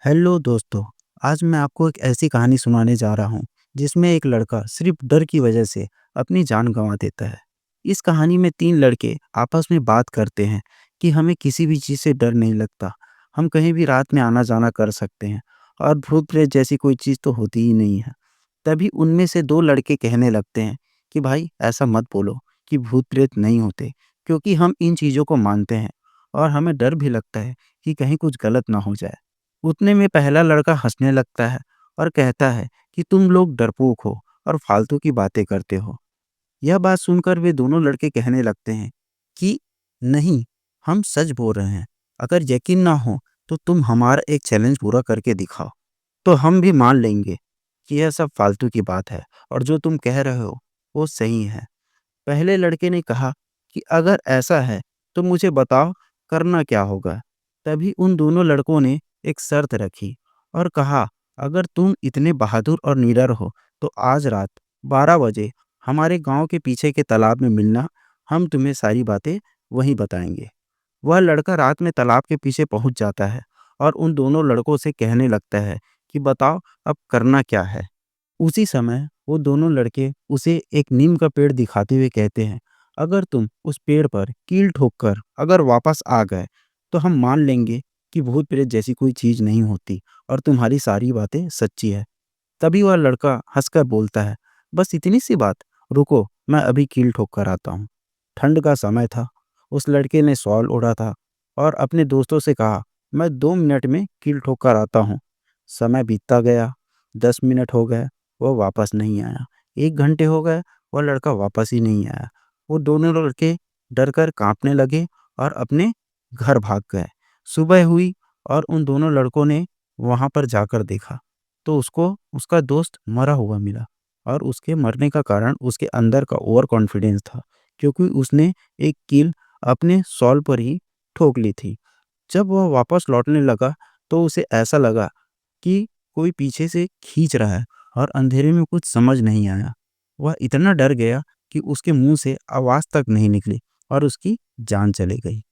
Hello दोस्तों। आज मैं आपको एक ऐसी कहानी सुनाने जा रहा हूँ जिसमें एक लड़का सिर्फ डर की वजह से अपनी जान गंवा देता है। इस कहानी में तीन लड़के आपस में बात करते हैं कि हमें किसी भी चीज़ से डर नहीं लगता। हम कहीं भी रात में आना जाना कर सकते हैं और भूत प्रेत जैसी कोई चीज़ तो होती ही नहीं है। तभी उनमें से दो लड़के कहने लगते हैं कि भाई ऐसा मत बोलो कि भूत प्रेत नहीं होते, क्योंकि हम इन चीज़ों को मानते हैं और हमें डर भी लगता है कि कहीं कुछ गलत ना हो जाए। उतने में पहला लड़का हंसने लगता है और कहता है कि तुम लोग डरपोक हो और फालतू की बातें करते हो। यह बात सुनकर वे दोनों लड़के कहने लगते हैं कि नहीं, हम सच बोल रहे हैं। अगर यकीन ना हो तो तुम हमारा एक चैलेंज पूरा करके दिखाओ, तो हम भी मान लेंगे कि यह सब फालतू की बात है और जो तुम कह रहे हो वो सही है। पहले लड़के ने कहा कि अगर ऐसा है तो मुझे बताओ, करना क्या होगा। तभी उन दोनों लड़कों ने एक शर्त रखी और कहा, अगर तुम इतने बहादुर और निडर हो तो आज रात 12 बजे हमारे गांव के पीछे के तालाब में मिलना। हम तुम्हें सारी बातें वहीं बताएंगे। वह लड़का रात में तालाब के पीछे पहुंच जाता है और उन दोनों लड़कों से कहने लगता है कि बताओ अब करना क्या है। उसी समय वो दोनों लड़के उसे एक नीम का पेड़ दिखाते हुए कहते हैं, अगर तुम उस पेड़ पर कील ठोककर अगर वापस आ गए तो हम मान लेंगे कि भूत प्रेत जैसी कोई चीज नहीं होती और तुम्हारी सारी बातें सच्ची है। तभी वह लड़का हंसकर बोलता है, बस इतनी सी बात, रुको मैं अभी कील ठोक कर आता हूँ। ठंड का समय था। उस लड़के ने शॉल ओढ़ा था और अपने दोस्तों से कहा, मैं 2 मिनट में कील ठोक कर आता हूँ। समय बीतता गया। 10 मिनट हो गए, वह वापस नहीं आया। 1 घंटे हो गए, वह लड़का वापस ही नहीं आया। वो दोनों लड़के डर कर कांपने लगे और अपने घर भाग गए। सुबह हुई और उन दोनों लड़कों ने वहां पर जाकर देखा तो उसको उसका दोस्त मरा हुआ मिला। और उसके मरने का कारण उसके अंदर का ओवर कॉन्फिडेंस था, क्योंकि उसने एक कील अपने शॉल पर ही ठोक ली थी। जब वह वापस लौटने लगा तो उसे ऐसा लगा कि कोई पीछे से खींच रहा है और अंधेरे में कुछ समझ नहीं आया। वह इतना डर गया कि उसके मुंह से आवाज तक नहीं निकली और उसकी जान चली गई।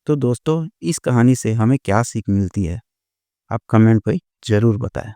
तो दोस्तों, इस कहानी से हमें क्या सीख मिलती है? आप कमेंट पर जरूर बताएं।